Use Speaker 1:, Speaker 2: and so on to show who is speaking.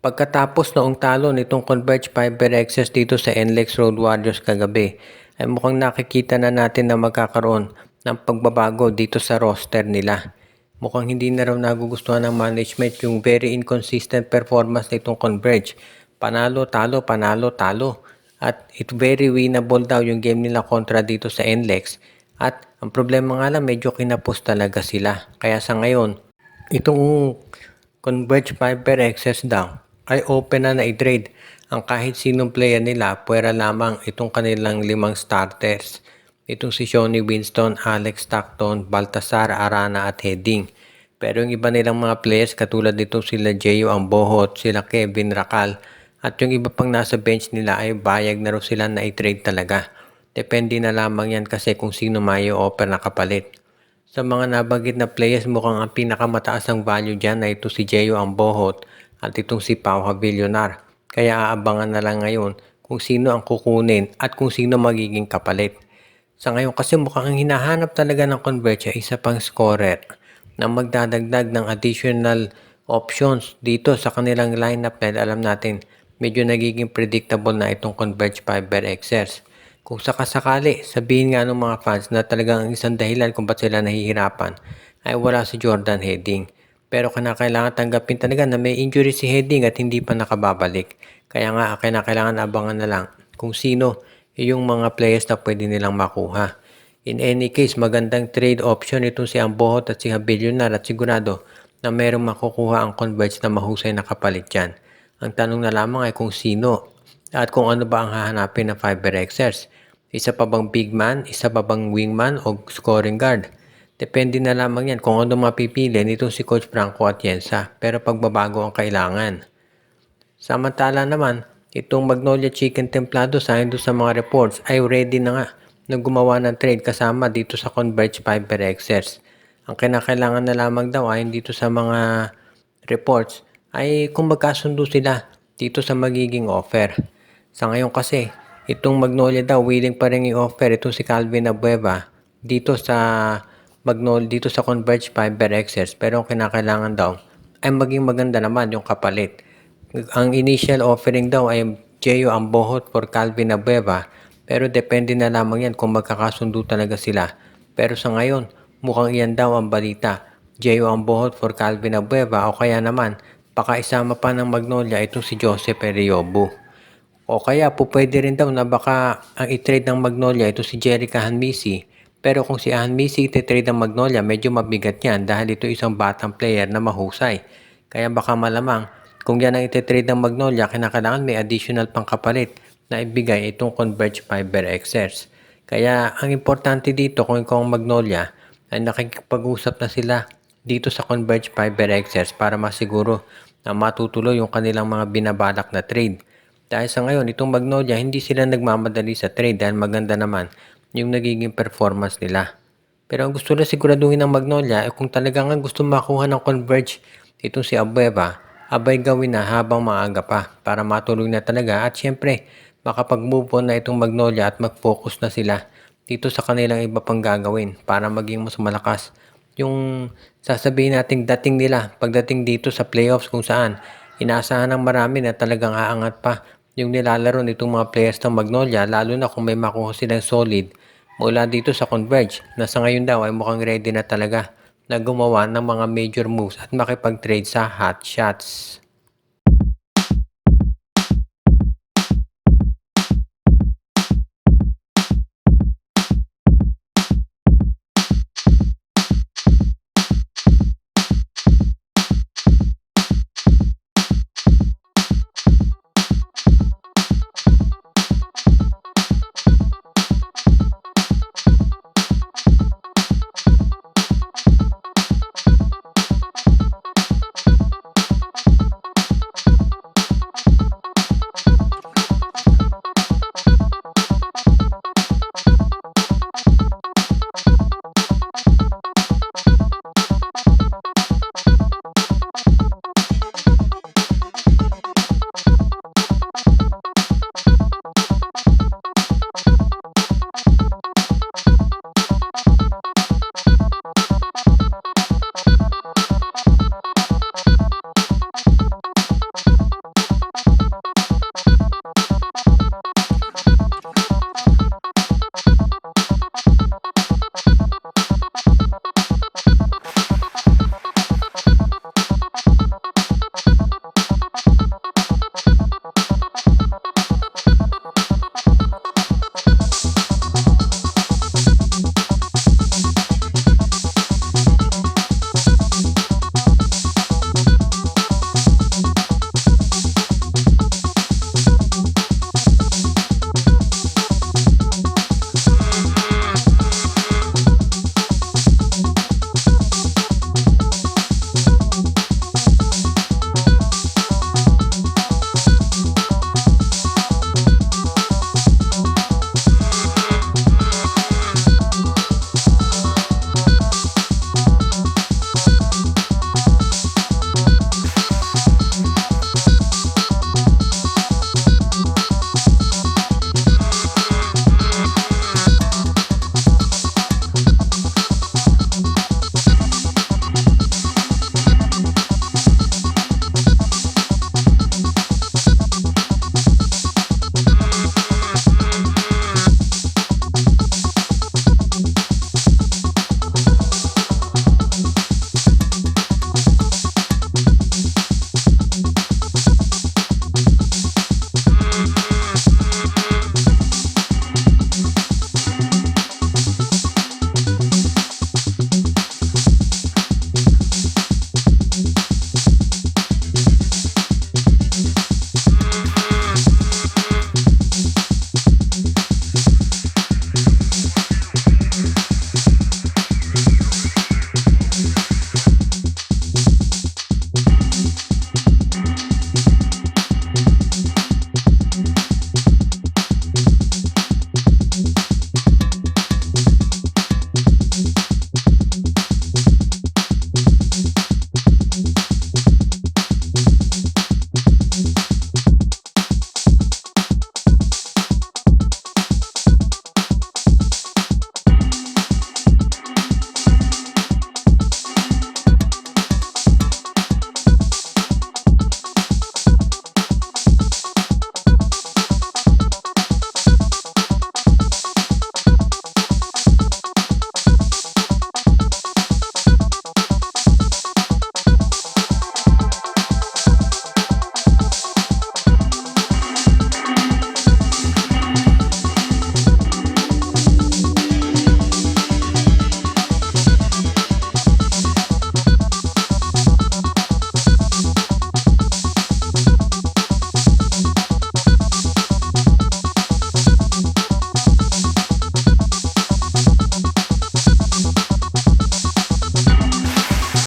Speaker 1: Pagkatapos noong talo nitong Converge Fiber Access dito sa NLEX Road Warriors kagabi, ay mukhang nakikita na natin na magkakaroon ng pagbabago dito sa roster nila. Mukhang hindi na raw nagugustuhan ng management yung very inconsistent performance nitong Converge. Panalo, talo, panalo, talo. At it very winnable daw yung game nila kontra dito sa NLEX. At ang problema nga lang, medyo kinapos talaga sila. Kaya sa ngayon, itong Converge Fiber Access daw ay open na i-trade ang kahit sinong player nila, pwera lamang itong kanilang 5 starters. Itong si Shonny Winston, Alex Stockton, Baltasar, Arana at Heading. Pero yung iba nilang mga players katulad dito sila Jeyo Ambohot, sila Kevin Rakal at yung iba pang nasa bench nila ay bayag na raw sila na i-trade talaga. Depende na lamang yan kasi kung sino may offer na kapalit. Sa mga nabanggit na players, mukhang ang pinakamataas ang value dyan na ito si Jeyo Ambohot at itong si Pau Havillonar. Kaya aabangan na lang ngayon kung sino ang kukunin at kung sino magiging kapalit. Sa ngayon kasi mukhang ang hinahanap talaga ng Converge ay isa pang scorer na magdadagdag ng additional options dito sa kanilang lineup na alam natin medyo nagiging predictable na itong Converge Fiber Xers. Kung sakasakali, sabihin nga ng mga fans na talagang isang dahilan kung ba't sila nahihirapan ay wala si Jordan Heading. Pero kailangan tanggapin talaga na may injury si Heading at hindi pa nakababalik. Kaya nga kailangan abangan na lang kung sino yung mga players na pwede nilang makuha. In any case, magandang trade option itong si Ambohot at si Havillonar at sigurado na merong makukuha ang Converge na mahusay na kapalit dyan. Ang tanong na lamang ay kung sino at kung ano ba ang hahanapin ng Fiber Xers. Isa pa bang big man, isa pa bang wingman o scoring guard? Depende na lamang yan kung ano mapipili nitong si Coach Franco Atienza, pero pagbabago ang kailangan. Samantala naman, itong Magnolia Chicken Templado ayon sa mga reports ay ready na nga na gumawa ng trade kasama dito sa Converge Fiber Xers. Ang kinakailangan na lamang daw ayon dito sa mga reports ay kung magkasundo sila dito sa magiging offer. Sa ngayon kasi, itong Magnolia daw willing pa rin i-offer itong si Calvin Abueva dito sa Magnolia, dito sa Converge Fiber Xers, pero ang kinakailangan daw ay maging maganda naman yung kapalit. Ang initial offering daw ay Jeyo Ambohot for Calvin Abueva, pero depende na lamang yan kung magkakasundo talaga sila. Pero sa ngayon, mukhang iyan daw ang balita. Jeyo Ambohot for Calvin Abueva o kaya naman pakaisama pa ng Magnolia itong si Joseph Periobu. O kaya po pwede rin daw na baka ang i-trade ng Magnolia ito si Jerica Hanmisi. Pero kung si Hanmisi i-trade ng Magnolia, medyo mabigat yan dahil ito isang batang player na mahusay. Kaya baka malamang kung yan ang i-trade ng Magnolia, kinakailangan may additional pang kapalit na ibigay itong Converge Fiber Xers. Kaya ang importante dito kung ikaw ang Magnolia ay nakikipag-usap na sila dito sa Converge Fiber Xers para masiguro na matutuloy yung kanilang mga binabalak na trade. Dahil sa ngayon, itong Magnolia, hindi sila nagmamadali sa trade dahil maganda naman yung nagiging performance nila. Pero ang gusto na siguraduhin ng Magnolia ay kung talagang gusto makuha ng Converge itong si Abueva, abay gawin na habang maaga pa para matuloy na talaga at syempre makapag-move on na itong Magnolia at mag-focus na sila dito sa kanilang iba pang gagawin para maging mas malakas yung sasabihin nating dating nila pagdating dito sa playoffs kung saan inaasahan ng marami na talagang aangat pa yung nilalaro nitong mga players ng Magnolia lalo na kung may makuha silang solid mula dito sa Converge na sa ngayon daw ay mukhang ready na talaga na gumawa ng mga major moves at makipag-trade sa hot shots.